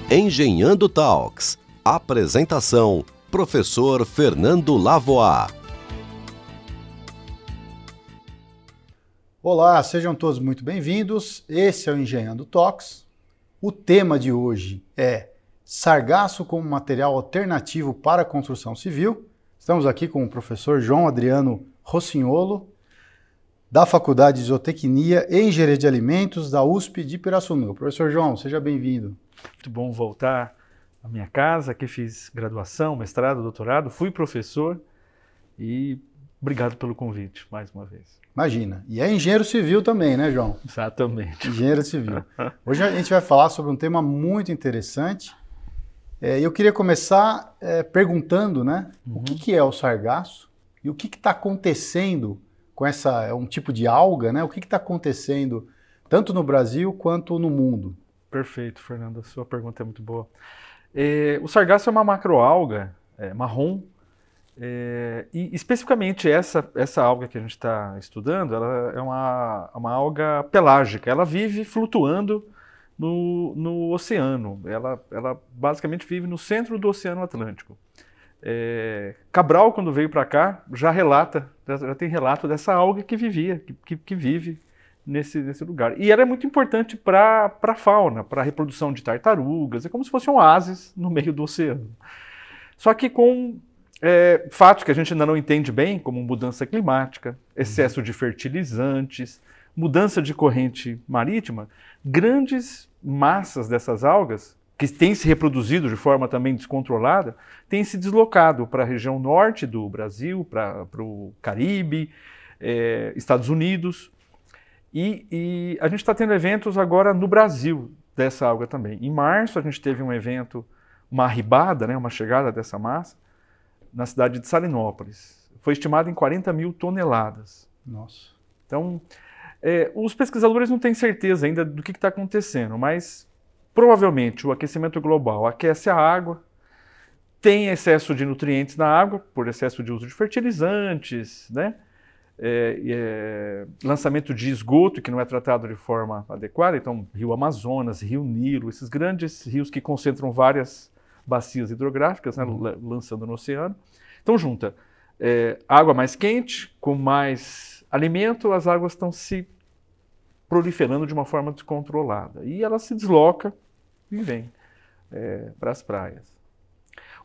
Engenhando Talks. Apresentação: Professor Fernando Lavoie. Olá, sejam todos muito bem-vindos. Esse é o Engenhando Talks. O tema de hoje é sargaço como material alternativo para a construção civil. Estamos aqui com o professor João Adriano Rossignolo, da Faculdade de Zootecnia e Engenharia de Alimentos da USP de Pirassununga. Professor João, seja bem-vindo. Muito bom voltar à minha casa, aqui fiz graduação, mestrado, doutorado, fui professor e obrigado pelo convite mais uma vez. Imagina. E é engenheiro civil também, né, João? Exatamente. Engenheiro civil. Hoje a gente vai falar sobre um tema muito interessante. Eu queria começar perguntando, né, o que é o sargaço e o que está acontecendo com essa, é um tipo de alga, né? O que está acontecendo tanto no Brasil quanto no mundo? Perfeito, Fernando, a sua pergunta é muito boa. O sargaço é uma macroalga marrom, e especificamente essa alga que a gente está estudando, ela é uma alga pelágica, ela vive flutuando no oceano, ela basicamente vive no centro do Oceano Atlântico. Cabral, quando veio para cá, já tem relato dessa alga que vive nesse lugar. E ela é muito importante para a fauna, para a reprodução de tartarugas, é como se fosse um oásis no meio do oceano. Só que com fatos que a gente ainda não entende bem, como mudança climática, excesso de fertilizantes, mudança de corrente marítima, grandes massas dessas algas, que têm se reproduzido de forma também descontrolada, têm se deslocado para a região norte do Brasil, para o Caribe, Estados Unidos. E a gente está tendo eventos agora no Brasil dessa alga também. Em março a gente teve um evento, uma arribada, né, uma chegada dessa massa, na cidade de Salinópolis. Foi estimado em 40 mil toneladas. Nossa. Então, os pesquisadores não têm certeza ainda do que está acontecendo, mas provavelmente o aquecimento global aquece a água, tem excesso de nutrientes na água, por excesso de uso de fertilizantes, né? Lançamento de esgoto que não é tratado de forma adequada, então Rio Amazonas, Rio Nilo, esses grandes rios que concentram várias bacias hidrográficas, né, lançando no oceano. Então junta água mais quente com mais alimento, as águas estão se proliferando de uma forma descontrolada e ela se desloca e vem para as praias.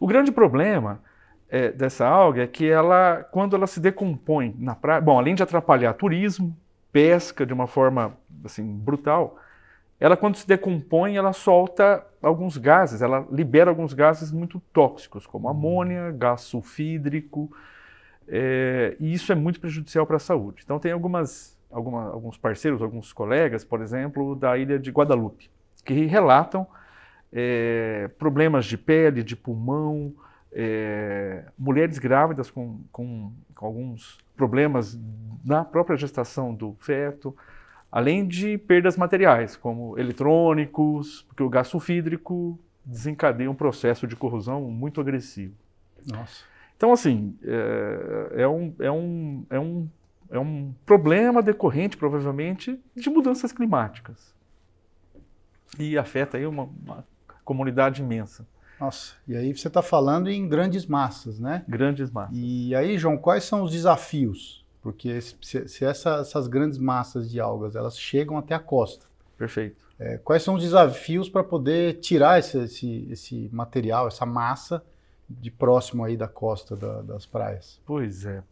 O grande problema dessa alga é que ela, quando ela se decompõe na praia, bom, além de atrapalhar turismo, pesca de uma forma assim brutal, ela quando se decompõe, ela solta alguns gases, ela libera alguns gases muito tóxicos, como amônia, gás sulfídrico, e isso é muito prejudicial para a saúde. Então tem alguns parceiros, alguns colegas, por exemplo, da ilha de Guadalupe, que relatam problemas de pele, de pulmão, mulheres grávidas com alguns problemas na própria gestação do feto, além de perdas materiais, como eletrônicos, porque o gás sulfídrico desencadeia um processo de corrosão muito agressivo. Nossa. Então, assim, é um problema decorrente, provavelmente, de mudanças climáticas. E afeta aí uma comunidade imensa. Nossa, e aí você está falando em grandes massas, né? Grandes massas. E aí, João, quais são os desafios? Porque se essas grandes massas de algas, elas chegam até a costa. Perfeito. Quais são os desafios para poder tirar esse material, essa massa, de próximo aí da costa das praias? Pois é.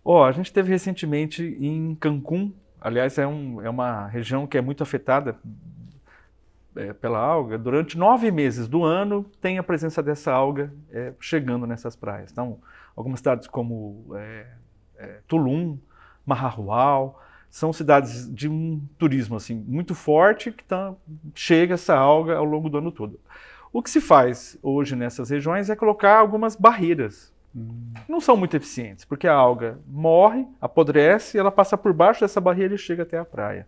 A gente teve recentemente em Cancún, aliás, é uma região que é muito afetada pela alga. Durante 9 meses do ano tem a presença dessa alga chegando nessas praias. Então, algumas cidades como Tulum, Marrahual, são cidades de um turismo assim, muito forte que chega essa alga ao longo do ano todo. O que se faz hoje nessas regiões é colocar algumas barreiras. Não são muito eficientes, porque a alga morre, apodrece, ela passa por baixo dessa barreira e chega até a praia.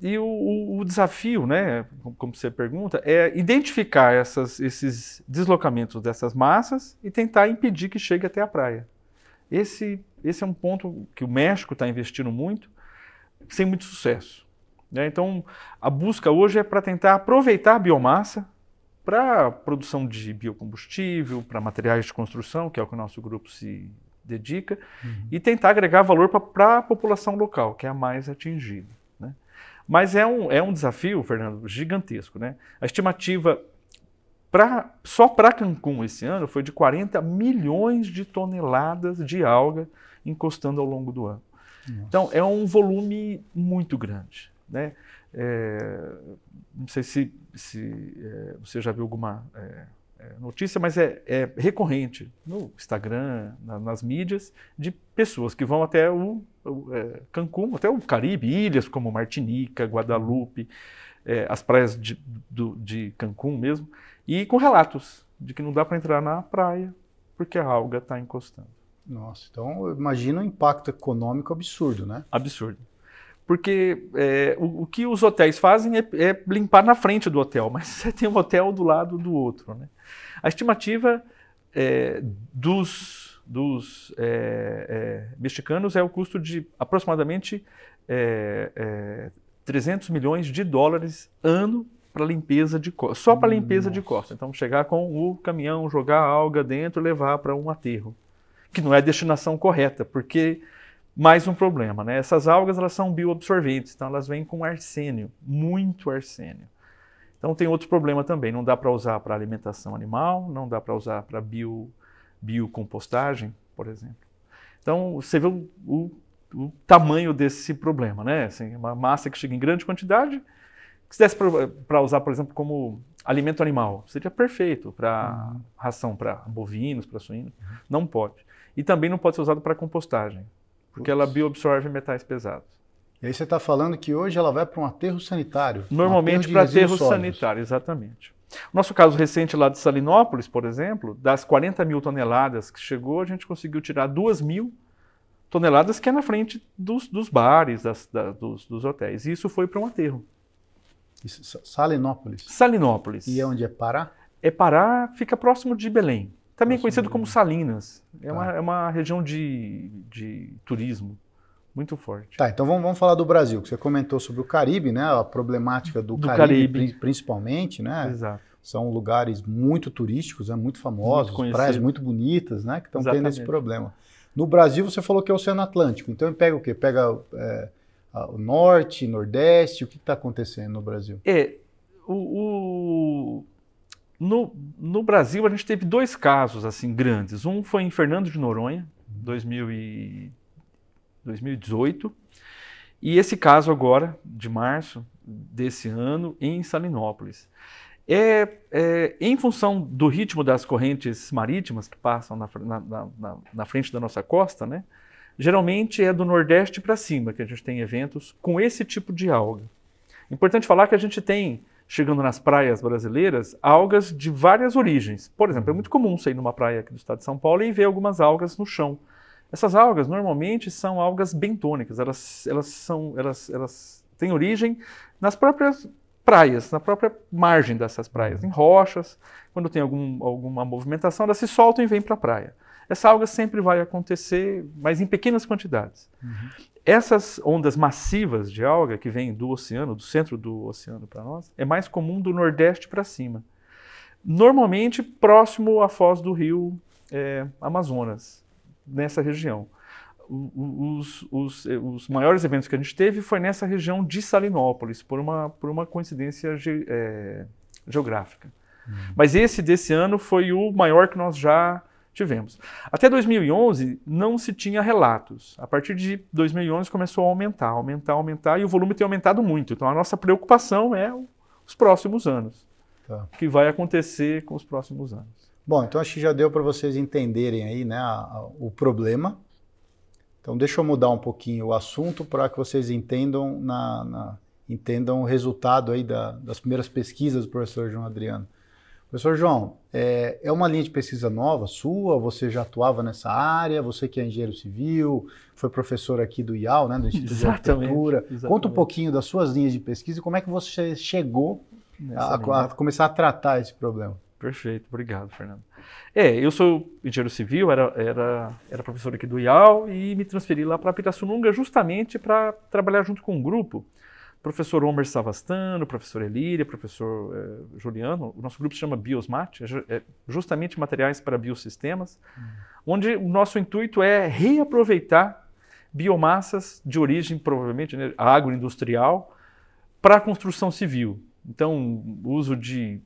E o desafio, né, como você pergunta, é identificar esses deslocamentos dessas massas e tentar impedir que chegue até a praia. Esse é um ponto que o México está investindo muito, sem muito sucesso. né? Então, a busca hoje é para tentar aproveitar a biomassa para produção de biocombustível, para materiais de construção, que é o que o nosso grupo se dedica, e tentar agregar valor para a população local, que é a mais atingida, né? Mas é um desafio, Fernando, gigantesco, né? A estimativa só para Cancún esse ano foi de 40 milhões de toneladas de alga encostando ao longo do ano. Nossa. Então, é um volume muito grande, né? Não sei se você já viu alguma notícia, mas é recorrente no Instagram, nas mídias, de pessoas que vão até Cancún, até o Caribe, ilhas como Martinica, Guadalupe, as praias de Cancún mesmo, e com relatos de que não dá para entrar na praia porque a alga está encostando. Nossa, então imagina um impacto econômico absurdo, né? Absurdo. Porque o que os hotéis fazem é limpar na frente do hotel, mas você tem um hotel do lado do outro, né? A estimativa dos mexicanos é o custo de aproximadamente 300 milhões de dólares ano para limpeza de costa, só para limpeza de costa. Então, chegar com o caminhão, jogar a alga dentro e levar para um aterro, que não é a destinação correta, porque mais um problema, né? Essas algas, elas são bioabsorventes, então elas vêm com arsênio, muito arsênio. Então tem outro problema também, não dá para usar para alimentação animal, não dá para usar para biocompostagem, por exemplo. Então você vê o tamanho desse problema, né? Assim, uma massa que chega em grande quantidade, que se desse para usar, por exemplo, como alimento animal, seria perfeito para ração para bovinos, para suínos, não pode. E também não pode ser usado para compostagem, porque ela bioabsorve metais pesados. E aí você está falando que hoje ela vai para um aterro sanitário? Normalmente para aterro sanitário, exatamente. O nosso caso recente lá de Salinópolis, por exemplo, das 40 mil toneladas que chegou, a gente conseguiu tirar 2 mil toneladas, que é na frente dos bares, dos hotéis. E isso foi para um aterro. Salinópolis? Salinópolis. E onde é Pará? É Pará, fica próximo de Belém. Também conhecido como Salinas. É uma região de turismo muito forte. Tá, então vamos falar do Brasil, que você comentou sobre o Caribe, né? A problemática do Caribe principalmente, né? Exato. São lugares muito turísticos, né? Muito famosos, praias muito bonitas, né? Que estão tendo esse problema. No Brasil, você falou que é o Oceano Atlântico. Então, pega o quê? Pega o Norte, Nordeste? O que está acontecendo no Brasil? No Brasil, a gente teve 2 casos assim grandes. Um foi em Fernando de Noronha, 2018, e esse caso agora, de março desse ano, em Salinópolis. Em função do ritmo das correntes marítimas que passam na frente da nossa costa, né? Geralmente é do Nordeste para cima que a gente tem eventos com esse tipo de alga. Importante falar que a gente tem, chegando nas praias brasileiras, algas de várias origens. Por exemplo, é muito comum você ir numa praia aqui do estado de São Paulo e ver algumas algas no chão. Essas algas normalmente são algas bentônicas, elas têm origem nas próprias praias, na própria margem dessas praias, em rochas. Quando tem alguma movimentação, elas se soltam e vêm para a praia. Essa alga sempre vai acontecer, mas em pequenas quantidades. Essas ondas massivas de alga que vêm do oceano, do centro do oceano para nós, é mais comum do Nordeste para cima. Normalmente próximo à foz do rio Amazonas, nessa região. Os maiores eventos que a gente teve foi nessa região de Salinópolis, por uma coincidência geográfica. Mas esse desse ano foi o maior que nós já tivemos. Até 2011 não se tinha relatos. A partir de 2011 começou a aumentar, e o volume tem aumentado muito. Então a nossa preocupação é os próximos anos. O que vai acontecer com os próximos anos. Bom, então acho que já deu para vocês entenderem aí, né, o problema. Então deixa eu mudar um pouquinho o assunto para que vocês entendam, entendam o resultado aí das primeiras pesquisas do professor João Adriano. Professor João, é uma linha de pesquisa nova sua? Você já atuava nessa área? Você que é engenheiro civil, foi professor aqui do IAL, né, do Instituto de Arquitetura. Conta um pouquinho das suas linhas de pesquisa e como é que você chegou a começar a tratar esse problema. Perfeito, obrigado, Fernando. Eu sou engenheiro civil, era professor aqui do IAL e me transferi lá para Pirassununga justamente para trabalhar junto com um grupo professor Homer Savastano, professor Elíria, professor Juliano. O nosso grupo se chama Biosmat, justamente materiais para biosistemas, onde o nosso intuito é reaproveitar biomassas de origem, provavelmente, né, agroindustrial, para a construção civil. Então, o uso de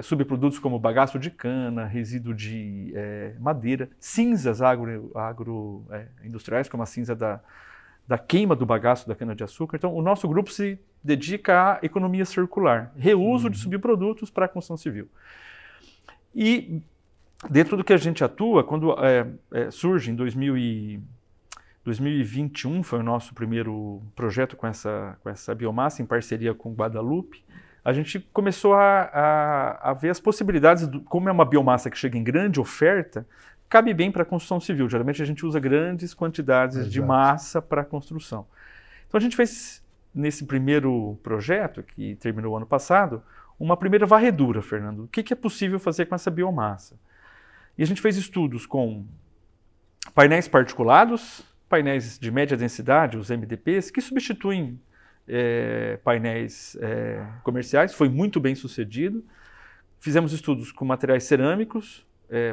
subprodutos como bagaço de cana, resíduo de madeira, cinzas agroindustriais, como a cinza da queima do bagaço da cana-de-açúcar. Então, o nosso grupo se dedica à economia circular, reuso de subprodutos para a construção civil. E dentro do que a gente atua, quando surge em 2021, foi o nosso primeiro projeto com essa biomassa, em parceria com o Guadalupe, a gente começou a ver as possibilidades, como é uma biomassa que chega em grande oferta, cabe bem para a construção civil. Geralmente a gente usa grandes quantidades de massa para a construção. Então a gente fez, nesse primeiro projeto, que terminou ano passado, uma primeira varredura, Fernando. O que é possível fazer com essa biomassa? E a gente fez estudos com painéis particulados, painéis de média densidade, os MDPs, que substituem painéis comerciais. Foi muito bem sucedido. Fizemos estudos com materiais cerâmicos,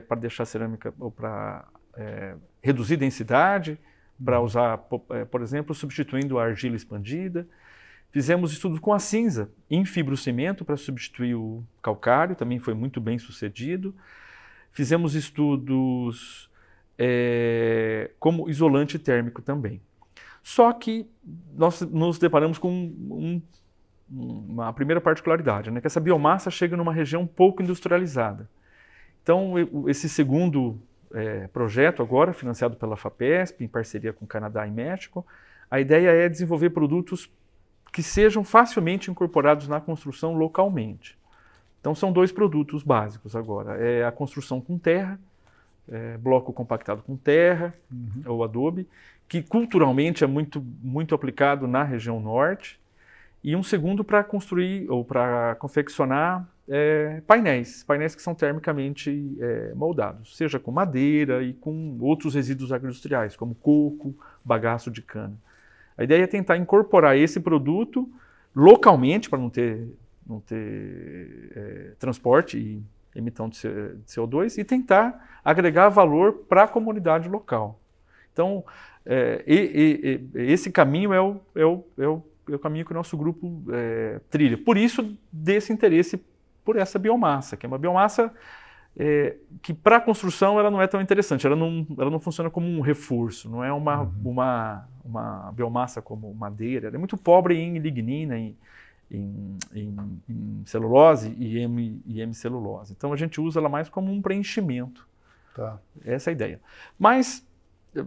para deixar a cerâmica ou para reduzir densidade, para usar, por exemplo, substituindo a argila expandida. Fizemos estudos com a cinza em fibrocimento para substituir o calcário, também foi muito bem sucedido. Fizemos estudos como isolante térmico também. Só que nós nos deparamos com uma primeira particularidade, né, que essa biomassa chega numa região pouco industrializada. Então, esse segundo projeto agora, financiado pela FAPESP, em parceria com o Canadá e México, a ideia é desenvolver produtos que sejam facilmente incorporados na construção localmente. Então, são 2 produtos básicos agora. É a construção com terra, bloco compactado com terra, ou adobe, que culturalmente é muito aplicado na região norte, e um segundo para construir ou para confeccionar painéis que são termicamente moldados, seja com madeira e com outros resíduos agroindustriais, como coco, bagaço de cana. A ideia é tentar incorporar esse produto localmente, para não ter transporte e emissão de CO2, e tentar agregar valor para a comunidade local. Então, esse caminho é o caminho que o nosso grupo trilha. Por isso, desse interesse por essa biomassa, que é uma biomassa que para a construção ela não é tão interessante, ela não funciona como um reforço, não é uma biomassa como madeira, ela é muito pobre em lignina, em celulose e hemicelulose. Então a gente usa ela mais como um preenchimento. Tá. Essa é a ideia. Mas,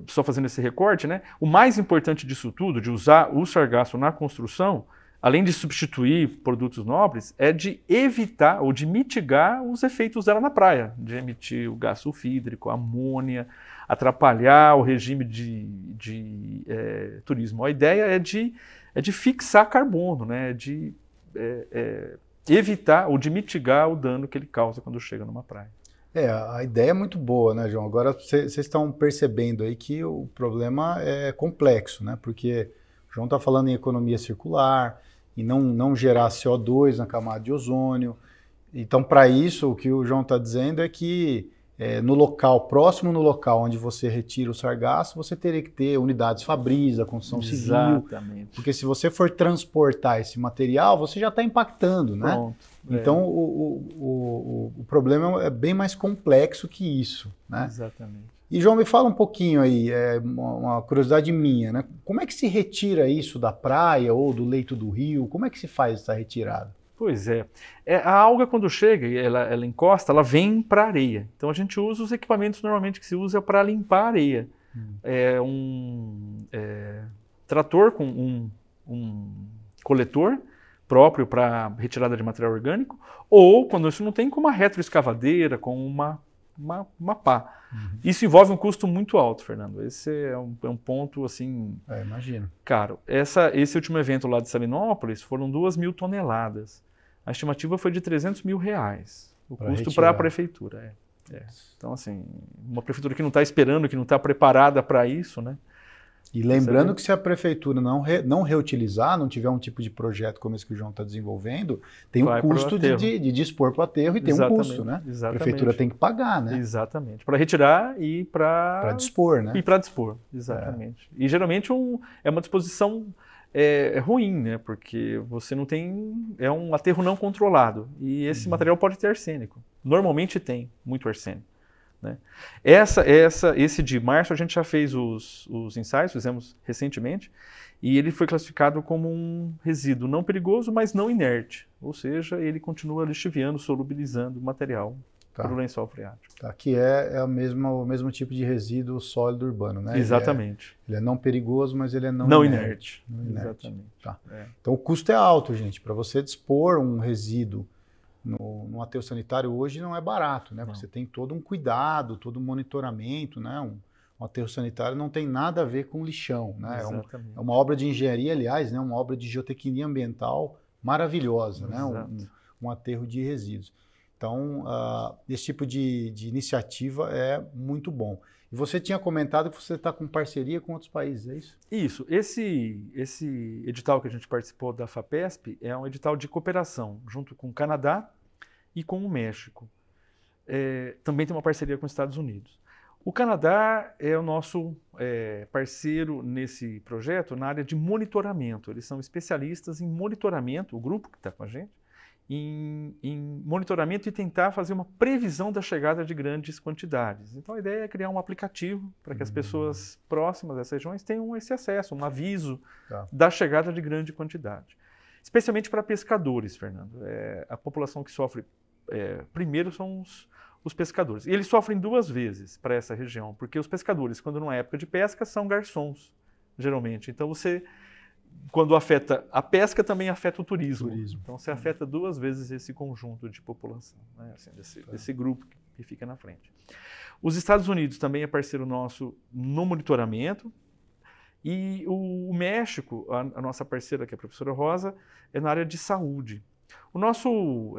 só fazendo esse recorte, né, o mais importante disso tudo, de usar o sargaço na construção, além de substituir produtos nobres, é de evitar ou de mitigar os efeitos dela na praia, de emitir o gás sulfídrico, amônia, atrapalhar o regime de turismo. A ideia é de fixar carbono, né, de evitar ou de mitigar o dano que ele causa quando chega numa praia. A ideia é muito boa, né, João? Agora vocês estão percebendo aí que o problema é complexo, né? Porque o João está falando em economia circular, e não gerar CO2 na camada de ozônio. Então, para isso, o que o João está dizendo é que próximo no local onde você retira o sargaço, você teria que ter unidades Fabris, a construção civil. Exatamente. Porque se você for transportar esse material, você já está impactando, né? Pronto. Então, o problema é bem mais complexo que isso, né? Exatamente. E, João, me fala um pouquinho aí, uma curiosidade minha, né? Como é que se retira isso da praia ou do leito do rio? Como é que se faz essa retirada? Pois é. A alga, quando chega e ela encosta, ela vem para a areia. Então a gente usa os equipamentos normalmente que se usa para limpar a areia. É um trator com um coletor próprio para retirada de material orgânico, ou, quando isso não tem, com uma retroescavadeira, com uma pá. Isso envolve um custo muito alto, Fernando. Esse é um ponto, assim... imagino. Caro. Esse último evento lá de Salinópolis foram 2.000 toneladas. A estimativa foi de R$300 mil. O custo para a prefeitura. Então, assim, uma prefeitura que não está esperando, que não está preparada para isso, né? E lembrando que se a prefeitura não reutilizar, não tiver um tipo de projeto como esse que o João está desenvolvendo, tem um custo de dispor para o aterro e tem um custo, né? Exatamente. A prefeitura tem que pagar, né? Exatamente. Para retirar e para dispor, né? E para dispor, exatamente. E geralmente é uma disposição ruim, né? Porque você não tem... É um aterro não controlado. E esse material pode ter arsênico. Normalmente tem muito arsênico. Né? Esse de março a gente já fez os ensaios, fizemos recentemente, e ele foi classificado como um resíduo não perigoso, mas não inerte. Ou seja, ele continua lixiviando, solubilizando o material para o lençol freático. Tá, que é o mesmo tipo de resíduo sólido urbano, né? Exatamente. Ele é não perigoso, mas ele é não inerte. Exatamente. Tá. Então o custo é alto, gente. Para você dispor um resíduo no aterro sanitário hoje não é barato, né? Porque você tem todo um cuidado, todo um monitoramento, né? Um aterro sanitário não tem nada a ver com lixão, né? É uma obra de engenharia, aliás, né? Uma obra de geotecnia ambiental maravilhosa, né? Um aterro de resíduos. Então, esse tipo de iniciativa é muito bom. E você tinha comentado que você está com parceria com outros países, é isso? Isso. Esse edital que a gente participou da FAPESP é um edital de cooperação junto com o Canadá e com o México. Também tem uma parceria com os Estados Unidos. O Canadá é o nosso parceiro nesse projeto na área de monitoramento. Eles são especialistas em monitoramento, o grupo que está com a gente, em monitoramento e tentar fazer uma previsão da chegada de grandes quantidades. Então a ideia é criar um aplicativo para que as pessoas próximas dessas regiões tenham esse acesso, um aviso da chegada de grande quantidade. Especialmente para pescadores, Fernando. A população que sofre primeiro são os pescadores. E eles sofrem duas vezes para essa região, porque os pescadores, quando não é época de pesca, são garçons, geralmente. Então quando afeta a pesca, também afeta o turismo. Então, você afeta duas vezes esse conjunto de população, né? Assim, desse grupo que fica na frente. Os Estados Unidos também é parceiro nosso no monitoramento. E o México, a nossa parceira, que é a professora Rosa, é na área de saúde. O nosso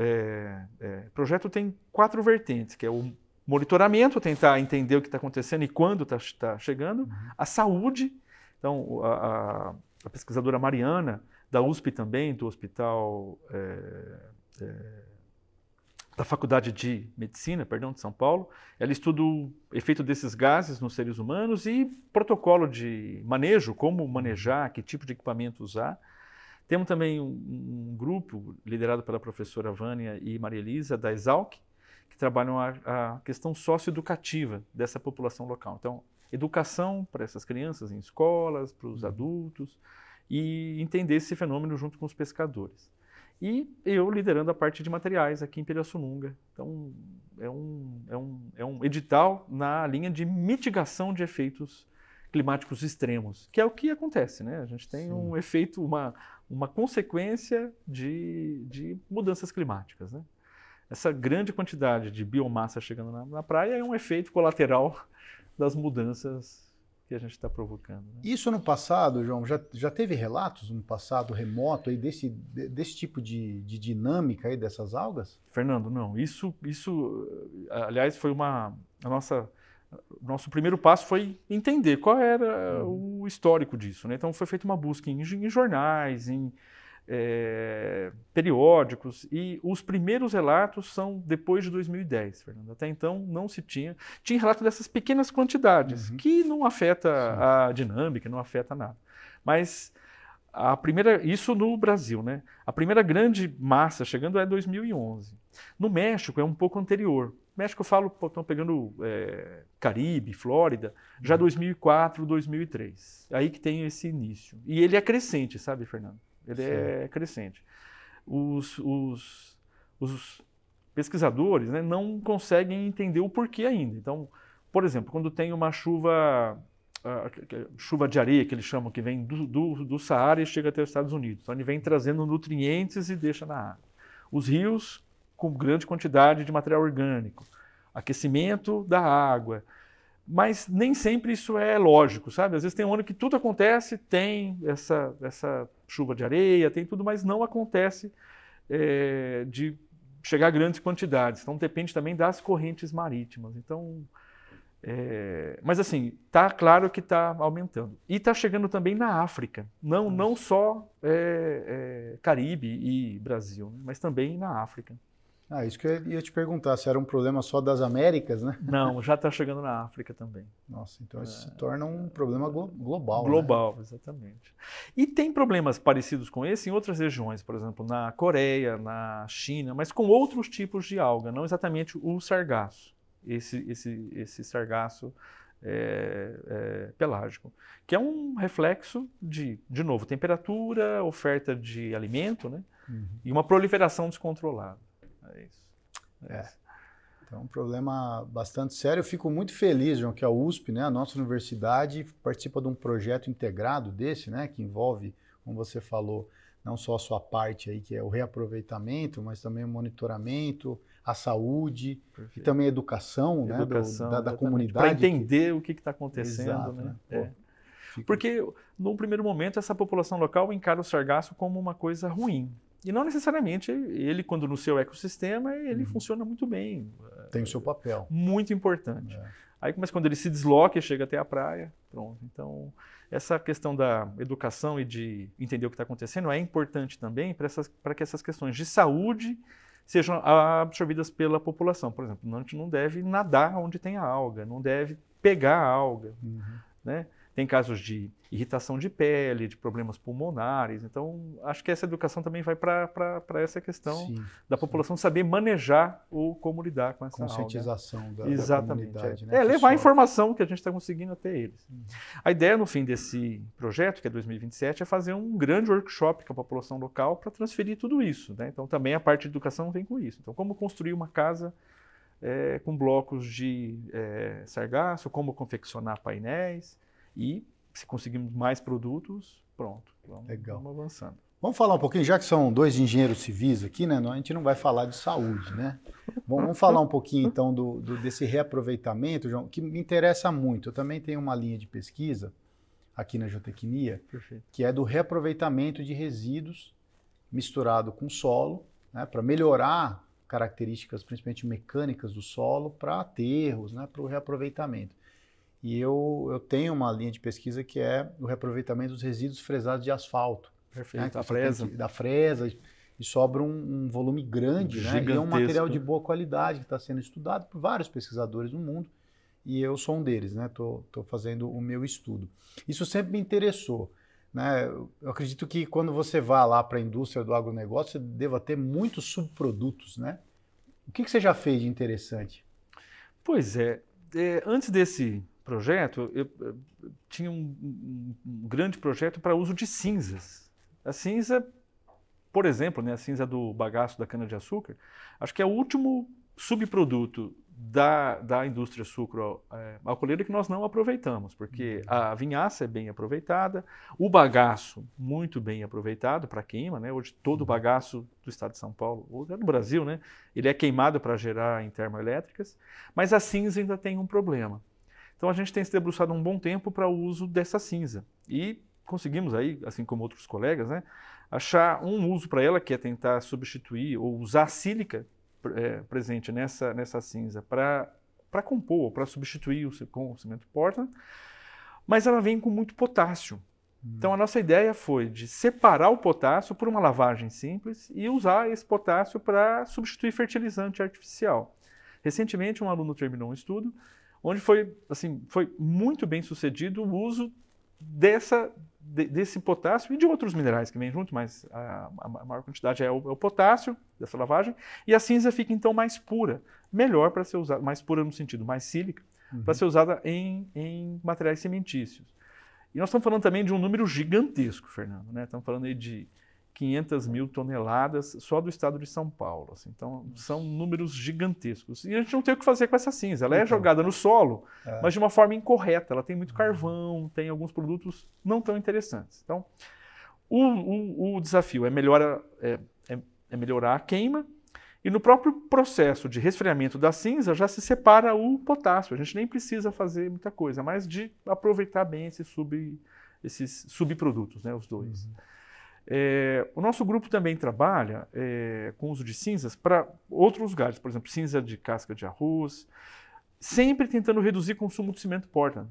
projeto tem 4 vertentes, que é o monitoramento, tentar entender o que está acontecendo e quando está chegando. A saúde, então, a pesquisadora Mariana, da USP também, do hospital da Faculdade de Medicina, de São Paulo, ela estuda o efeito desses gases nos seres humanos e protocolo de manejo, como manejar, que tipo de equipamento usar. Temos também um grupo liderado pela professora Vânia e Maria Elisa, da Exalc, que trabalham a questão socioeducativa dessa população local. Então, educação para essas crianças em escolas, para os adultos, e entender esse fenômeno junto com os pescadores. E eu liderando a parte de materiais aqui em Pirassununga. Então, é um edital na linha de mitigação de efeitos climáticos extremos, que é o que acontece, né? A gente tem um efeito, uma consequência de mudanças climáticas, né? Essa grande quantidade de biomassa chegando na praia é um efeito colateral das mudanças que a gente está provocando. Né? Isso no passado, João, já teve relatos no passado remoto aí desse tipo de dinâmica aí dessas algas? Fernando, não. Isso aliás, foi nosso primeiro passo foi entender qual era o histórico disso. Né? Então foi feita uma busca em jornais, em periódicos, e os primeiros relatos são depois de 2010, Fernando. Até então não se tinha relato dessas pequenas quantidades, que não afeta a dinâmica, não afeta nada. Mas isso no Brasil, né? A primeira grande massa chegando é 2011. No México é um pouco anterior. México eu falo, estão pegando Caribe, Flórida, já 2004, 2003. Aí que tem esse início. E ele é crescente, sabe, Fernando? Ele é crescente. Os pesquisadores, né, não conseguem entender o porquê ainda. Então, por exemplo, quando tem uma chuva de areia, que eles chamam, que vem do Saara e chega até os Estados Unidos. Então, ele vem trazendo nutrientes e deixa na água. Os rios com grande quantidade de material orgânico. Aquecimento da água. Mas nem sempre isso é lógico, sabe? Às vezes tem um ano que tudo acontece, tem essa chuva de areia, tem tudo, mas não acontece de chegar a grandes quantidades. Então depende também das correntes marítimas. Então Mas assim, está claro que está aumentando. E está chegando também na África, não só Caribe e Brasil, né, mas também na África. Isso que eu ia te perguntar, se era um problema só das Américas, né? Não, já está chegando na África também. Nossa, então isso se torna um problema global. Global, né? Exatamente. E tem problemas parecidos com esse em outras regiões, por exemplo, na Coreia, na China, mas com outros tipos de alga, não exatamente o sargaço, esse sargaço pelágico, que é um reflexo de novo, temperatura, oferta de alimento, né? E uma proliferação descontrolada. É isso. Então é um problema bastante sério. Eu fico muito feliz, João, que a USP, né, a nossa universidade, participa de um projeto integrado desse, né, que envolve, como você falou, não só a sua parte aí, que é o reaproveitamento, mas também o monitoramento, a saúde. Perfeito. E também a educação, né, da comunidade. Para entender o que está acontecendo. Exato, né? Porque, no primeiro momento, essa população local encara o sargaço como uma coisa ruim. E não necessariamente ele, quando no seu ecossistema, ele funciona muito bem. Tem o seu papel. Muito importante. Aí, mas quando ele se desloca e chega até a praia, pronto. Então, essa questão da educação e de entender o que está acontecendo é importante também para que essas questões de saúde sejam absorvidas pela população. Por exemplo, a gente não deve nadar onde tem a alga, não deve pegar a alga, né? Tem casos de irritação de pele, de problemas pulmonares. Então, acho que essa educação também vai para essa questão da população saber manejar ou como lidar com essa conscientização da comunidade. Né? Levar a informação que a gente está conseguindo até eles. A ideia, no fim desse projeto, que é 2027, é fazer um grande workshop com a população local para transferir tudo isso. Né? Então, também a parte de educação vem com isso. Então, como construir uma casa com blocos de sargaço, como confeccionar painéis. E se conseguirmos mais produtos, pronto, vamos avançando. Vamos falar um pouquinho, já que são dois engenheiros civis aqui, né? A gente não vai falar de saúde, né? Vamos falar um pouquinho então desse reaproveitamento, João, que me interessa muito. Eu também tenho uma linha de pesquisa aqui na Geotecnia, que é do reaproveitamento de resíduos misturado com solo, né? Para melhorar características, principalmente mecânicas do solo, para aterros, né? Para o reaproveitamento. E eu tenho uma linha de pesquisa que é o reaproveitamento dos resíduos fresados de asfalto. Perfeito, né? Da fresa, e sobra um volume grande, né? E é um material de boa qualidade que está sendo estudado por vários pesquisadores no mundo, e eu sou um deles, né? Estou fazendo o meu estudo. Isso sempre me interessou, né? Eu acredito que quando você vai lá para a indústria do agronegócio, você deva ter muitos subprodutos, né? O que você já fez de interessante? Pois antes desse projeto, eu tinha um grande projeto para uso de cinzas. A cinza, por exemplo, né, a cinza do bagaço da cana-de-açúcar, acho que é o último subproduto da indústria sucro-alcooleira que nós não aproveitamos, porque a vinhaça é bem aproveitada, o bagaço muito bem aproveitado para queima, né? Hoje todo o bagaço do estado de São Paulo, ou no Brasil, né, ele é queimado para gerar em termoelétricas, mas a cinza ainda tem um problema. Então a gente tem se debruçado um bom tempo para o uso dessa cinza e conseguimos aí, assim como outros colegas, né, achar um uso para ela, que é tentar substituir ou usar a sílica presente nessa cinza para compor, para substituir com o cimento Portland, mas ela vem com muito potássio. Então a nossa ideia foi de separar o potássio por uma lavagem simples e usar esse potássio para substituir fertilizante artificial. Recentemente um aluno terminou um estudo onde foi muito bem sucedido o uso desse potássio e de outros minerais que vêm junto, mas a maior quantidade é o potássio dessa lavagem, e a cinza fica então mais pura, melhor para ser usada, mais pura no sentido mais sílica, para ser usada em materiais cimentícios. E nós estamos falando também de um número gigantesco, Fernando, né? Estamos falando aí de 500 mil toneladas só do estado de São Paulo. Assim. Então, são números gigantescos. E a gente não tem o que fazer com essa cinza. Ela é jogada no solo, mas de uma forma incorreta. Ela tem muito carvão, tem alguns produtos não tão interessantes. Então, o desafio é melhorar a queima, e no próprio processo de resfriamento da cinza já se separa o potássio. A gente nem precisa fazer muita coisa, mas de aproveitar bem esses subprodutos, né, os dois. O nosso grupo também trabalha com o uso de cinzas para outros lugares, por exemplo, cinza de casca de arroz, sempre tentando reduzir o consumo de cimento Portland.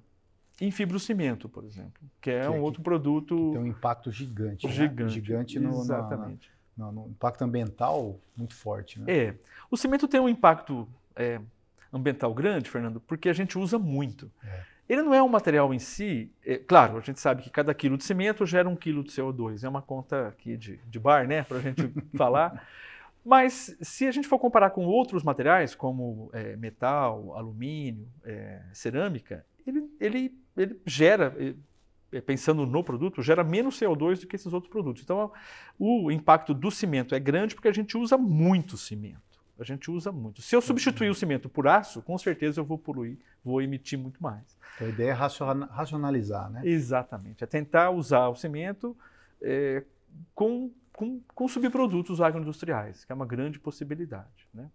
Em fibrocimento, por exemplo, que é um outro produto... Que tem um impacto gigante. Gigante, né? Gigante exatamente. No impacto ambiental muito forte. Né? É. O cimento tem um impacto ambiental grande, Fernando, porque a gente usa muito. Ele não é um material em si... claro, a gente sabe que cada quilo de cimento gera 1 quilo de CO2. É uma conta aqui de bar, né, para a gente falar. Mas se a gente for comparar com outros materiais, como metal, alumínio, cerâmica, ele gera, pensando no produto, gera menos CO2 do que esses outros produtos. Então, o impacto do cimento é grande porque a gente usa muito cimento. A gente usa muito. Se eu substituir o cimento por aço, com certeza eu vou poluir, vou emitir muito mais. Então, a ideia é racionalizar, né? Exatamente. É tentar usar o cimento com subprodutos agroindustriais, que é uma grande possibilidade. Né?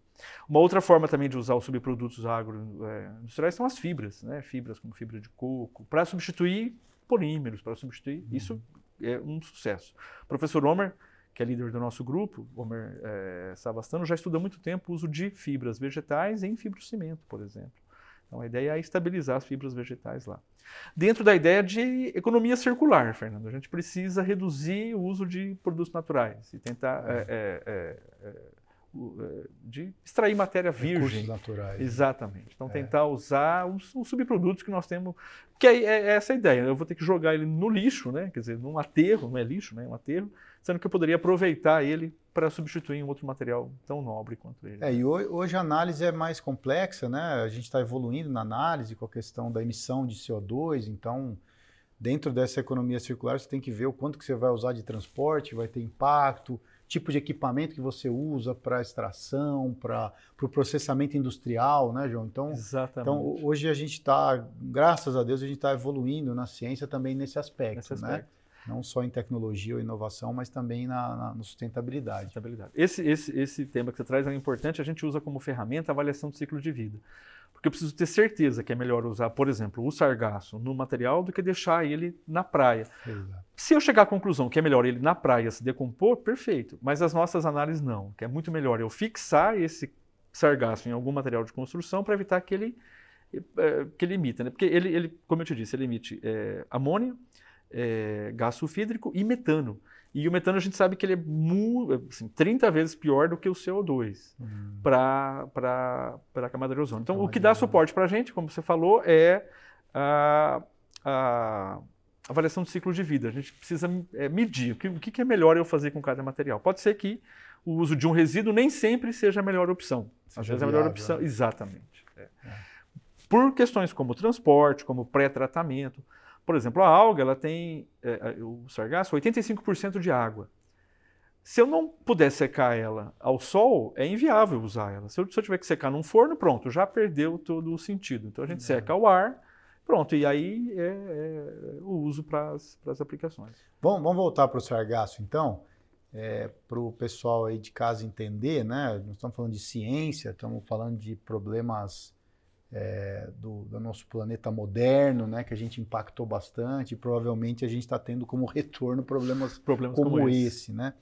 Uma outra forma também de usar os subprodutos agroindustriais são as fibras, né? Fibras como fibra de coco, para substituir polímeros, para substituir. Isso é um sucesso. O professor Homer, que é líder do nosso grupo, Homer Savastano, já estuda há muito tempo o uso de fibras vegetais em fibrocimento, por exemplo. Então, a ideia é estabilizar as fibras vegetais lá. Dentro da ideia de economia circular, Fernando, a gente precisa reduzir o uso de produtos naturais e tentar de extrair matéria virgem. Recursos naturais. Exatamente. Então, tentar usar os subprodutos que nós temos, que é essa a ideia. Eu vou ter que jogar ele no lixo, né? Quer dizer, num aterro, não é lixo, né? É um aterro, sendo que eu poderia aproveitar ele para substituir um outro material tão nobre quanto ele. E hoje a análise é mais complexa, né? A gente está evoluindo na análise com a questão da emissão de CO2, então, dentro dessa economia circular, você tem que ver o quanto que você vai usar de transporte, vai ter impacto, tipo de equipamento que você usa para extração, para o processamento industrial, né, João? Então, exatamente. Então, hoje a gente está, graças a Deus, a gente está evoluindo na ciência também nesse aspecto, né? Não só em tecnologia ou inovação, mas também na sustentabilidade. Esse tema que você traz é importante, a gente usa como ferramenta a avaliação do ciclo de vida. Porque eu preciso ter certeza que é melhor usar, por exemplo, o sargaço no material do que deixar ele na praia. Exato. Se eu chegar à conclusão que é melhor ele na praia se decompor, perfeito. Mas as nossas análises não, que é muito melhor eu fixar esse sargaço em algum material de construção para evitar que ele emita. Né? Porque ele, como eu te disse, ele emite amônia, gás sulfídrico e metano. E o metano a gente sabe que ele é 30 vezes pior do que o CO2 para a camada de ozônio. Então, o que dá suporte para a gente, como você falou, é a avaliação do ciclo de vida. A gente precisa medir o que é melhor eu fazer com cada material. Pode ser que o uso de um resíduo nem sempre seja a melhor opção. Às vezes é a melhor opção. Exatamente. Por questões como transporte, como pré-tratamento. Por exemplo, a alga, ela tem, o sargaço, 85% de água. Se eu não puder secar ela ao sol, é inviável usar ela. Se eu tiver que secar num forno, pronto, já perdeu todo o sentido. Então a gente seca ao ar, pronto, e aí o uso para as aplicações. Vamos voltar para o sargaço, então, para o pessoal aí de casa entender, né? Nós estamos falando de ciência, estamos falando de problemas do nosso planeta moderno, né, que a gente impactou bastante, e provavelmente a gente está tendo como retorno problemas como esse, né?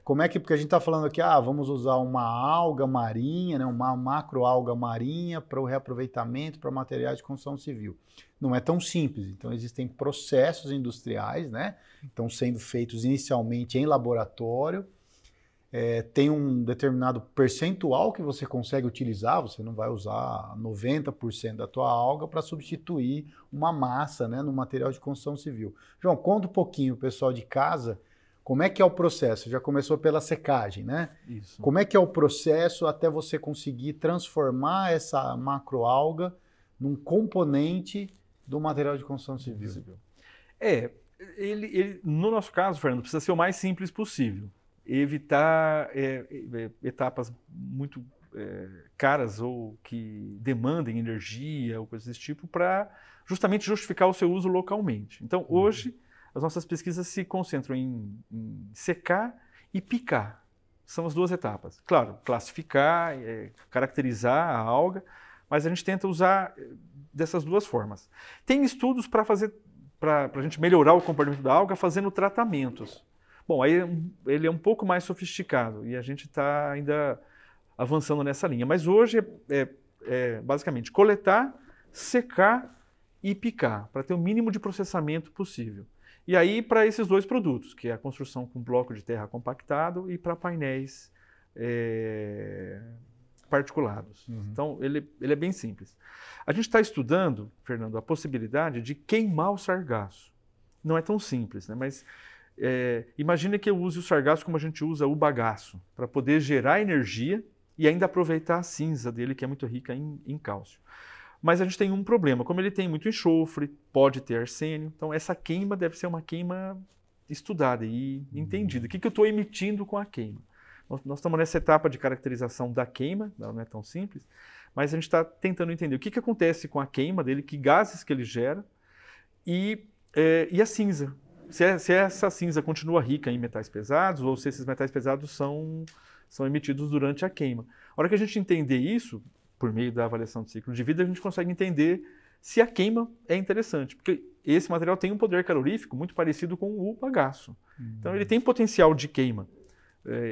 Como é que, porque a gente está falando aqui, vamos usar uma alga marinha, né, uma macroalga marinha para o reaproveitamento para materiais de construção civil. Não é tão simples, então existem processos industriais, né, estão sendo feitos inicialmente em laboratório, tem um determinado percentual que você consegue utilizar, você não vai usar 90% da tua alga para substituir uma massa, né, no material de construção civil. João, conta um pouquinho, pessoal de casa, como é que é o processo? Já começou pela secagem, né? Isso. Como é que é o processo até você conseguir transformar essa macroalga num componente do material de construção civil? Ele, no nosso caso, Fernando, precisa ser o mais simples possível. Evitar etapas muito caras ou que demandem energia ou coisas desse tipo para justamente justificar o seu uso localmente. Então, hoje, as nossas pesquisas se concentram em secar e picar. São as duas etapas. Claro, classificar, caracterizar a alga, mas a gente tenta usar dessas duas formas. Tem estudos para a gente melhorar o comportamento da alga fazendo tratamentos. Bom, aí ele é um pouco mais sofisticado e a gente está ainda avançando nessa linha. Mas hoje basicamente coletar, secar e picar, para ter o mínimo de processamento possível. E aí para esses dois produtos, que é a construção com bloco de terra compactado e para painéis particulados. Então ele é bem simples. A gente está estudando, Fernando, a possibilidade de queimar o sargaço. Não é tão simples, né? Mas imagina que eu use o sargaço como a gente usa o bagaço, para poder gerar energia e ainda aproveitar a cinza dele, que é muito rica em cálcio. Mas a gente tem um problema, como ele tem muito enxofre, pode ter arsênio, então essa queima deve ser uma queima estudada e entendida. O que eu estou emitindo com a queima? Nós estamos nessa etapa de caracterização da queima, ela não é tão simples, mas a gente está tentando entender o que acontece com a queima dele, que gases que ele gera e a cinza. Se essa cinza continua rica em metais pesados ou se esses metais pesados são emitidos durante a queima. A hora que a gente entender isso, por meio da avaliação de ciclo de vida, a gente consegue entender se a queima é interessante, porque esse material tem um poder calorífico muito parecido com o bagaço. Então ele tem potencial de queima.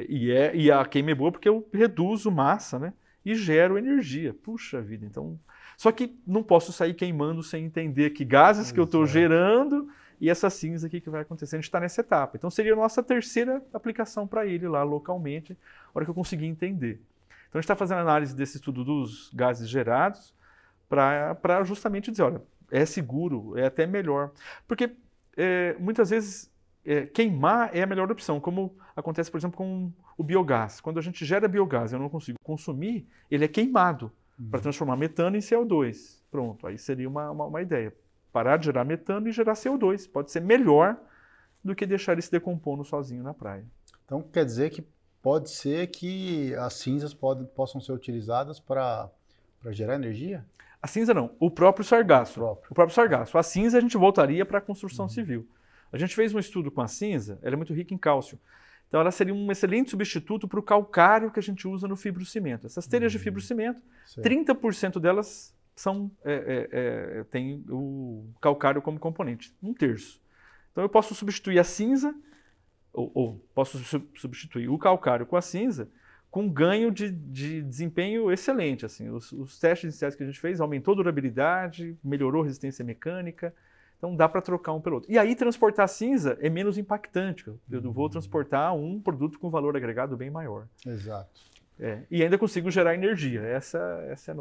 E a queima é boa porque eu reduzo massa, né, e gero energia. Puxa vida, então... Só que não posso sair queimando sem entender que gases que eu estou gerando e essa cinza aqui que vai acontecer. A gente está nessa etapa. Então seria a nossa terceira aplicação para ele lá localmente, a hora que eu conseguir entender. Então a gente está fazendo análise desse estudo dos gases gerados para justamente dizer, olha, é seguro, é até melhor. Porque muitas vezes queimar é a melhor opção, como acontece, por exemplo, com o biogás. Quando a gente gera biogás e eu não consigo consumir, ele é queimado para transformar metano em CO2. Pronto, aí seria uma ideia. Parar de gerar metano e gerar CO2. Pode ser melhor do que deixar ele se decompondo sozinho na praia. Então quer dizer que pode ser que as cinzas possam ser utilizadas para gerar energia? A cinza não, o próprio sargaço. O próprio sargaço. A cinza a gente voltaria para a construção civil. A gente fez um estudo com a cinza, ela é muito rica em cálcio. Então ela seria um excelente substituto para o calcário que a gente usa no fibrocimento. Essas telhas de fibrocimento, 30% delas tem o calcário como componente, 1/3. Então eu posso substituir a cinza, ou posso substituir o calcário com a cinza, com ganho de desempenho excelente. Assim. Os testes iniciais que a gente fez aumentou a durabilidade, melhorou a resistência mecânica. Então dá para trocar um pelo outro. E aí transportar cinza é menos impactante. Eu vou transportar um produto com valor agregado bem maior. Exato. E ainda consigo gerar energia. Essa é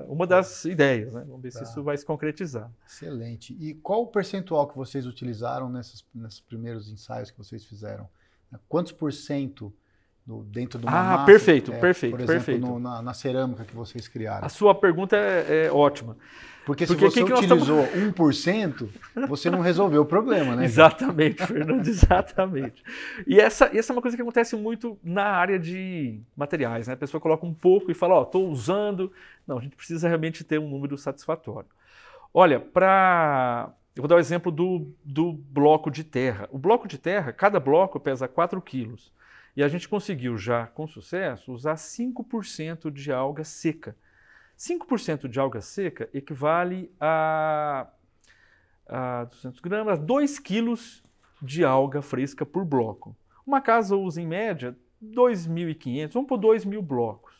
uma das ideias, né? Vamos ver se isso vai se concretizar. Excelente. E qual o percentual que vocês utilizaram nesses primeiros ensaios que vocês fizeram? Quantos por cento dentro de uma massa? Perfeito. Por exemplo, perfeito. Na cerâmica que vocês criaram? A sua pergunta é ótima. Porque se você utilizou 1%, você não resolveu o problema, né? Exatamente, Fernando, exatamente. E essa é uma coisa que acontece muito na área de materiais, né? A pessoa coloca um pouco e fala, estou usando. Não, a gente precisa realmente ter um número satisfatório. Olha, eu vou dar o exemplo do bloco de terra. O bloco de terra, cada bloco pesa 4 quilos. E a gente conseguiu já, com sucesso, usar 5% de alga seca. 5% de alga seca equivale a 200 gramas, 2 quilos de alga fresca por bloco. Uma casa usa, em média, 2.500, vamos por 2.000 blocos.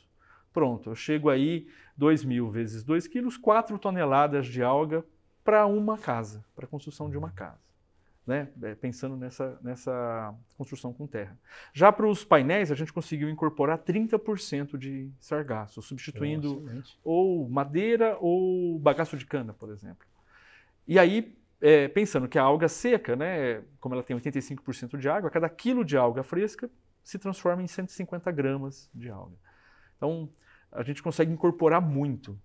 Pronto, eu chego aí, 2.000 vezes 2 quilos, 4 toneladas de alga para uma casa, para a construção de uma casa. Né? Pensando nessa construção com terra. Já para os painéis, a gente conseguiu incorporar 30% de sargaço, substituindo ou madeira ou bagaço de cana, por exemplo. E aí, pensando que a alga seca, né, como ela tem 85% de água, cada quilo de alga fresca se transforma em 150 gramas de alga. Então, a gente consegue incorporar muito.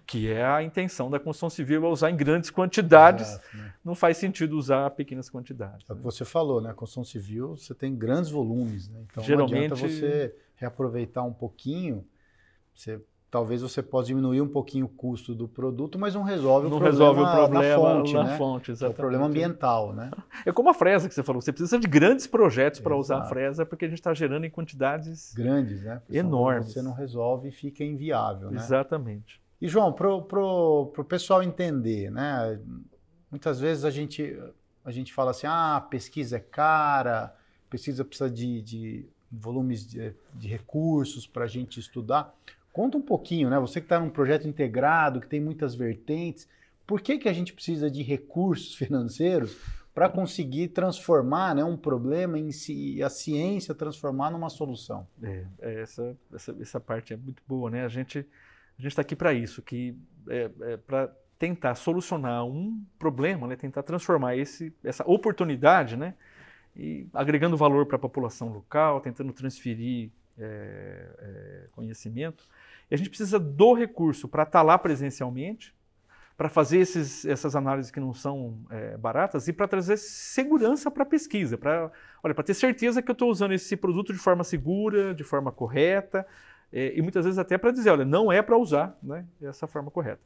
Que é a intenção da construção civil, é usar em grandes quantidades. Exato, né? Não faz sentido usar pequenas quantidades. É o que você falou, né? A construção civil você tem grandes volumes, né? Então geralmente, não adianta você reaproveitar um pouquinho. Talvez você possa diminuir um pouquinho o custo do produto, mas não resolve o problema na fonte, né? É o problema ambiental, né? É como a fresa que você falou, você precisa de grandes projetos para usar a fresa, porque a gente está gerando em quantidades grandes, né? Enormes. Você não resolve e fica inviável, né? Exatamente. E João, pro pessoal entender, né? Muitas vezes a gente fala assim, pesquisa é cara, pesquisa precisa de volumes de recursos para a gente estudar. Conta um pouquinho, né? Você que está num projeto integrado, que tem muitas vertentes, por que a gente precisa de recursos financeiros para conseguir transformar, né, um problema em si, a ciência transformar numa solução? Essa parte é muito boa, né? A gente está aqui para isso, para tentar solucionar um problema, né? Tentar transformar essa oportunidade, né? E agregando valor para a população local, tentando transferir conhecimento. E a gente precisa do recurso para estar lá presencialmente, para fazer essas análises que não são baratas e para trazer segurança para a pesquisa, para ter certeza que eu estou usando esse produto de forma segura, de forma correta, e muitas vezes até para dizer, olha, não é para usar, né, dessa forma correta.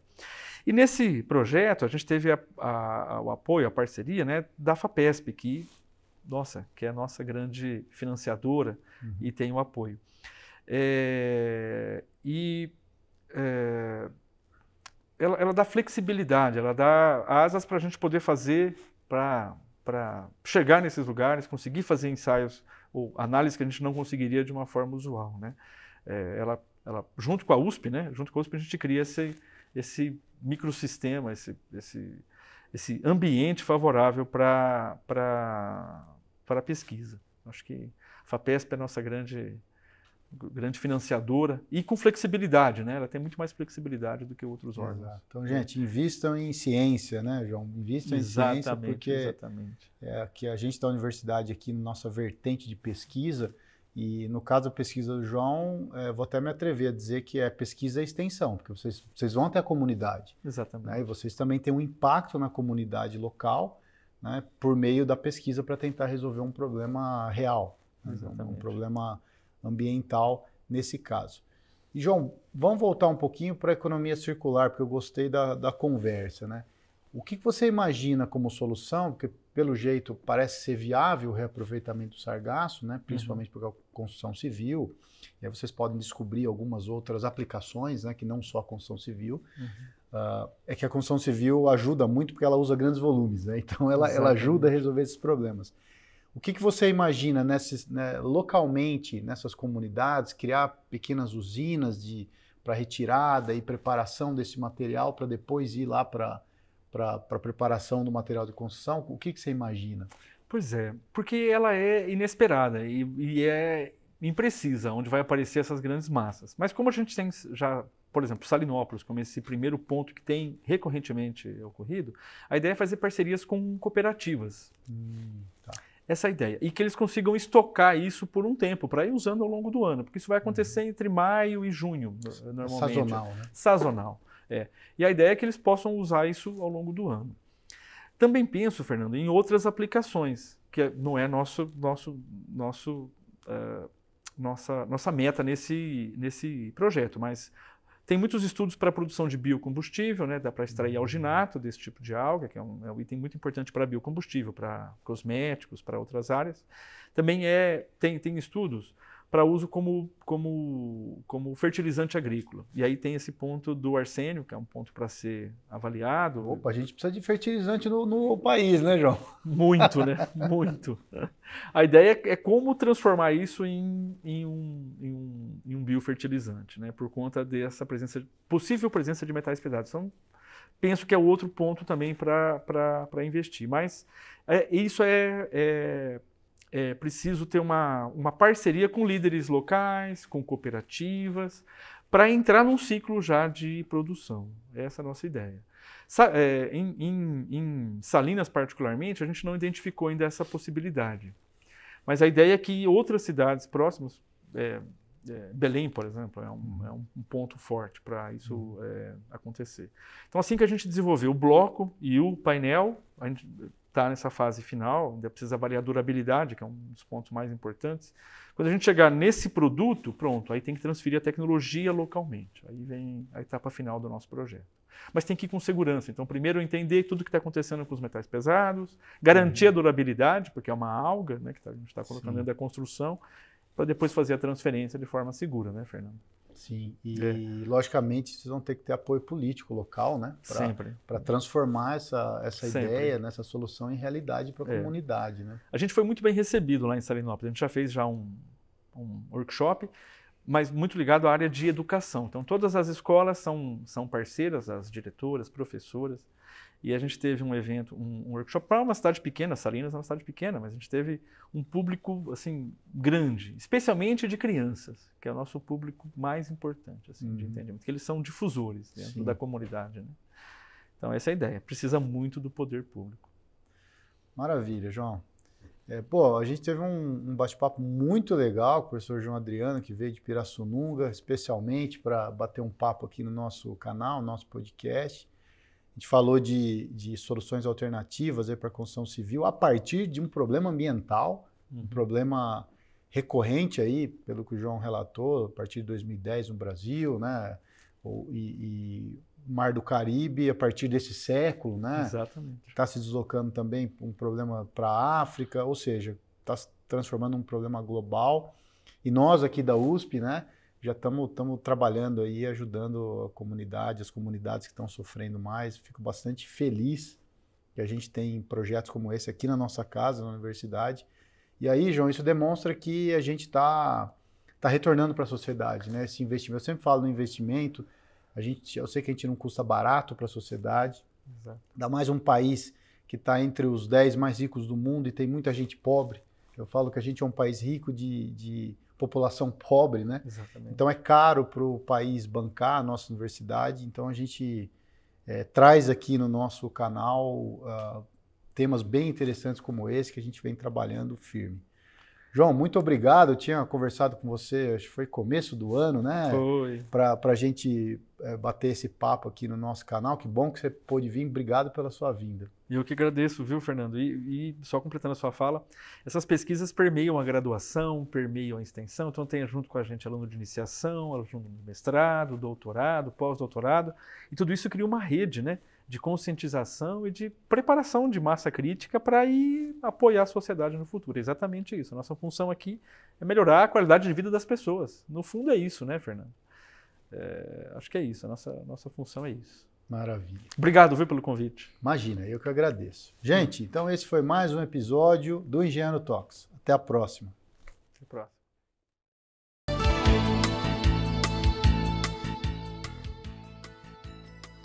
E nesse projeto a gente teve o apoio, a parceria, né, da FAPESP, que é a nossa grande financiadora e tem o apoio. Ela dá flexibilidade, ela dá asas para a gente poder fazer, para chegar nesses lugares, conseguir fazer ensaios ou análises que a gente não conseguiria de uma forma usual, né? Ela, junto com a USP, né? Junto com a USP a gente cria esse microsistema, esse ambiente favorável para a pesquisa. Acho que a FAPESP é a nossa grande financiadora e com flexibilidade, né? Ela tem muito mais flexibilidade do que outros órgãos. Exato. Então, gente, invistam em ciência, né, João? Invistam em ciência porque que a gente da universidade aqui, nossa vertente de pesquisa, e no caso da pesquisa do João, vou até me atrever a dizer que é pesquisa e extensão, porque vocês vão até a comunidade. Exatamente. Né? E vocês também têm um impacto na comunidade local, né, por meio da pesquisa para tentar resolver um problema real, né? Um problema ambiental nesse caso. E, João, vamos voltar um pouquinho para a economia circular, porque eu gostei da conversa, né? O que você imagina como solução? Porque, pelo jeito, parece ser viável o reaproveitamento do sargaço, né? Principalmente porque a construção civil, e aí vocês podem descobrir algumas outras aplicações, né? Que não só a construção civil. É que a construção civil ajuda muito porque ela usa grandes volumes, né? Então ela ajuda a resolver esses problemas. O que você imagina localmente nessas comunidades, criar pequenas usinas para retirada e preparação desse material para depois ir lá para a preparação do material de construção? O que você imagina? Pois é, porque ela é inesperada e é imprecisa, onde vai aparecer essas grandes massas. Mas como a gente tem já, por exemplo, Salinópolis, como esse primeiro ponto que tem recorrentemente ocorrido, a ideia é fazer parcerias com cooperativas. Tá. Essa é a ideia. E que eles consigam estocar isso por um tempo, para ir usando ao longo do ano, porque isso vai acontecer entre maio e junho, normalmente. Sazonal, né? Sazonal, E a ideia é que eles possam usar isso ao longo do ano. Também penso, Fernando, em outras aplicações, que não é nossa meta nesse projeto, mas tem muitos estudos para a produção de biocombustível, né? Dá para extrair alginato desse tipo de alga, que é um item muito importante para biocombustível, para cosméticos, para outras áreas. Também tem estudos para uso como fertilizante agrícola. E aí tem esse ponto do arsênio, que é um ponto para ser avaliado. Opa, a gente precisa de fertilizante no país, né, João? Muito, né? Muito. A ideia é como transformar isso em um biofertilizante, né? Por conta dessa possível presença de metais pesados. Então, penso que é outro ponto também para investir. Mas isso é preciso ter uma parceria com líderes locais, com cooperativas, para entrar num ciclo já de produção. Essa é a nossa ideia. Em Salinas, particularmente, a gente não identificou ainda essa possibilidade. Mas a ideia é que outras cidades próximas, Belém, por exemplo, é um ponto forte para isso acontecer. Então, assim que a gente desenvolver o bloco e o painel, a gente está nessa fase final, ainda precisa avaliar a durabilidade, que é um dos pontos mais importantes. Quando a gente chegar nesse produto, pronto, aí tem que transferir a tecnologia localmente. Aí vem a etapa final do nosso projeto. Mas tem que ir com segurança. Então, primeiro entender tudo o que está acontecendo com os metais pesados, garantir a durabilidade, porque é uma alga, né, que a gente está colocando dentro da construção, para depois fazer a transferência de forma segura, né, Fernando? Sim, e logicamente vocês vão ter que ter apoio político local, né? Para transformar essa ideia, essa solução em realidade para a comunidade, né? A gente foi muito bem recebido lá em Salinópolis. A gente já fez um workshop mas muito ligado à área de educação. Então, todas as escolas são parceiras, as diretoras, professoras, e a gente teve um evento, um workshop para uma cidade pequena, Salinas é uma cidade pequena, mas a gente teve um público assim grande, especialmente de crianças, que é o nosso público mais importante assim, de entendimento, que eles são difusores dentro da comunidade, né? Então, essa é a ideia. Precisa muito do poder público. Maravilha, João. A gente teve um bate-papo muito legal com o professor João Adriano, que veio de Pirassununga, especialmente para bater um papo aqui no nosso canal, no nosso podcast. A gente falou de soluções alternativas para a construção civil a partir de um problema ambiental, um problema recorrente aí, pelo que o João relatou, a partir de 2010 no Brasil, né? E Mar do Caribe a partir desse século, né? Exatamente. Está se deslocando também um problema para a África, ou seja, está se transformando num problema global. E nós aqui da USP, né, já estamos trabalhando aí, ajudando a comunidade, as comunidades que estão sofrendo mais. Fico bastante feliz que a gente tem projetos como esse aqui na nossa casa, na universidade. E aí, João, isso demonstra que a gente está retornando para a sociedade, né? Esse investimento, eu sempre falo no investimento. Eu sei que a gente não custa barato para a sociedade, Exato. Ainda mais um país que está entre os 10 mais ricos do mundo e tem muita gente pobre. Eu falo que a gente é um país rico de população pobre, né? Exatamente. Então é caro para o país bancar a nossa universidade, então a gente traz aqui no nosso canal temas bem interessantes como esse que a gente vem trabalhando firme. João, muito obrigado. Eu tinha conversado com você, acho que foi começo do ano, né? Foi. Para a gente bater esse papo aqui no nosso canal. Que bom que você pôde vir. Obrigado pela sua vinda. E eu que agradeço, viu, Fernando? E só completando a sua fala, essas pesquisas permeiam a graduação, permeiam a extensão, então tem junto com a gente aluno de iniciação, aluno de mestrado, doutorado, pós-doutorado, e tudo isso cria uma rede, né, de conscientização e de preparação de massa crítica para ir apoiar a sociedade no futuro. É exatamente isso. A nossa função aqui é melhorar a qualidade de vida das pessoas. No fundo é isso, né, Fernando? Acho que é isso, a nossa função é isso. Maravilha. Obrigado, viu, pelo convite. Imagina, eu que agradeço. Gente, então esse foi mais um episódio do Engenheiro Talks. Até a próxima.